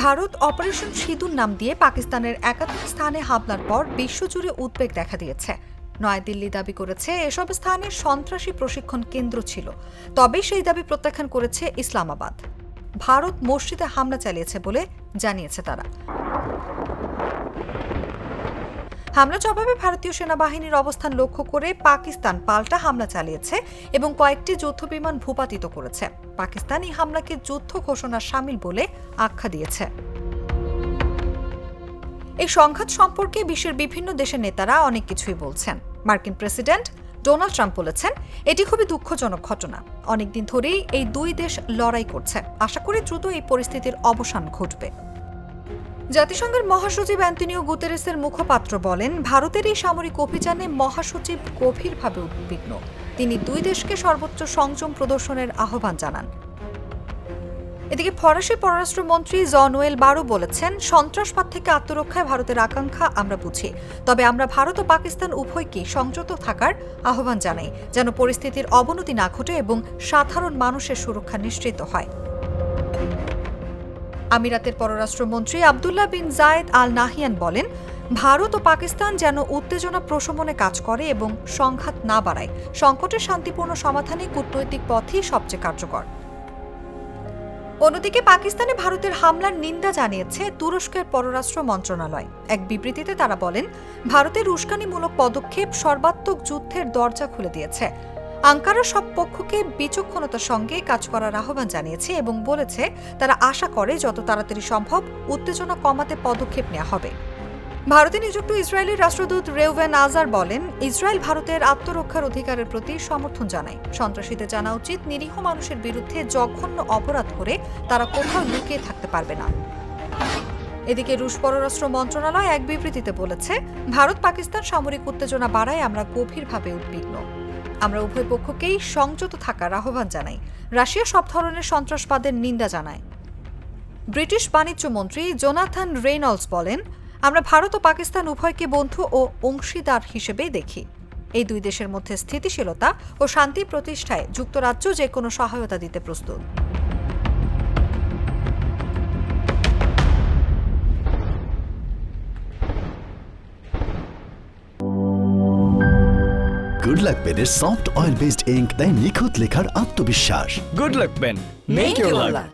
Bharat operation সিঁদুর নাম দিয়ে পাকিস্তানের একাধিক স্থানে হামলার পর বিশ্বজুড়ে উদ্বেগ দেখা দিয়েছে। নয়াদিল্লি দাবি করেছে এসব স্থানে সন্ত্রাসী প্রশিক্ষণ কেন্দ্র ছিল, তবে সেই দাবি প্রত্যাখ্যান করেছে ইসলামাবাদ। ভারত মসজিদে হামলা চালিয়েছে বলে জানিয়েছে তারা। হামলা জবাবে ভারতীয় সেনাবাহিনীর অবস্থান লক্ষ্য করে পাকিস্তান পাল্টা হামলা চালিয়েছে এবং কয়েকটি যুদ্ধবিমান ভূপাতিত করেছে। পাকিস্তান এই হামলাকে যুদ্ধ ঘোষণার শামিল বলে আখ্যা দিয়েছে। এই সংঘাত সম্পর্কে বিশ্বের বিভিন্ন দেশের নেতারা অনেক কিছুই বলছেন। মার্কিন প্রেসিডেন্ট ডোনাল্ড ট্রাম্প বলেছেন, এটি খুবই দুঃখজনক ঘটনা। অনেকদিন ধরেই এই দুই দেশ লড়াই করছে। আশা করি দ্রুত এই পরিস্থিতির অবসান ঘটবে। জাতিসংঘের মহাসচিব অ্যান্টনিও গুতেরেসের মুখপাত্র বলেন, ভারতের এই সামরিক অভিযানে মহাসচিব গভীরভাবে উদ্বিগ্ন। তিনি দুই দেশকে সর্বোচ্চ সংযম প্রদর্শনের আহ্বান জানান। এদিকে ফরাসি পররাষ্ট্রমন্ত্রী জন-নোয়েল বারো বলেছেন, সন্ত্রাসবাদ থেকে আত্মরক্ষায় ভারতের আকাঙ্ক্ষা আমরা বুঝি, তবে আমরা ভারত ও পাকিস্তান উভয়কেই সংযত থাকার আহ্বান জানাই, যেন পরিস্থিতির অবনতি না ঘটে এবং সাধারণ মানুষের সুরক্ষা নিশ্চিত হয়। আমিরাতের পররাষ্ট্রমন্ত্রী আবদুল্লাহ বিন জায়েদ আল নাহিয়ান বলেন, ভারত ও পাকিস্তান যেন উত্তেজনা প্রশমনে কাজ করে এবং সংঘাত না বাড়ায়। সংকটের শান্তিপূর্ণ সমাধানে কূটনৈতিক পথই সবচেয়ে কার্যকর। অন্যদিকে পাকিস্তানে ভারতের হামলার নিন্দা জানিয়েছে তুরস্কের পররাষ্ট্র মন্ত্রণালয়। এক বিবৃতিতে তারা বলেন, ভারতের উস্কানিমূলক পদক্ষেপ সর্বাত্মক যুদ্ধের দরজা খুলে দিয়েছে। আঙ্কারা সব পক্ষকে বিচক্ষণতার সঙ্গে কাজ করার আহ্বান জানিয়েছে এবং বলেছে তারা আশা করে যত তাড়াতাড়ি সম্ভব উত্তেজনা কমাতে পদক্ষেপ নেওয়া হবে। ভারতে নিযুক্ত ইসরায়েলের রাষ্ট্রদূত রেউভেন আজার বলেন, ইসরায়েল ভারতের আত্মরক্ষার অধিকারের প্রতি সমর্থন জানায়। সন্ত্রাসীদের জানা উচিত, নিরীহ মানুষের বিরুদ্ধে জঘন্য অপরাধ করে তারা কোথাও লুকিয়ে থাকতে পারবে না। এদিকে রুশ পররাষ্ট্র মন্ত্রণালয় এক বিবৃতিতে বলেছে, ভারত পাকিস্তান সামরিক উত্তেজনা বাড়ায় আমরা গভীরভাবে উদ্বিগ্ন। আমরা উভয় পক্ষকেই সংযত থাকার আহ্বান জানাই। রাশিয়া সব ধরনের সন্ত্রাসবাদের নিন্দা জানায়। ব্রিটিশ বাণিজ্য মন্ত্রী জোনাথন রেইনল্ডস বলেন, আমরা ভারত ও পাকিস্তান উভয়কে বন্ধু ও অংশীদার হিসেবে দেখি। এই দুই দেশের মধ্যে স্থিতিশীলতা ও শান্তি প্রতিষ্ঠায় যুক্তরাজ্য যে কোনো সহায়তা দিতে প্রস্তুত। গুড লাক পেনের সফট অয়েল বেসড ইঙ্ক দেয় নিখুঁত লেখার আত্মবিশ্বাস। Good luck pen, make your lakh.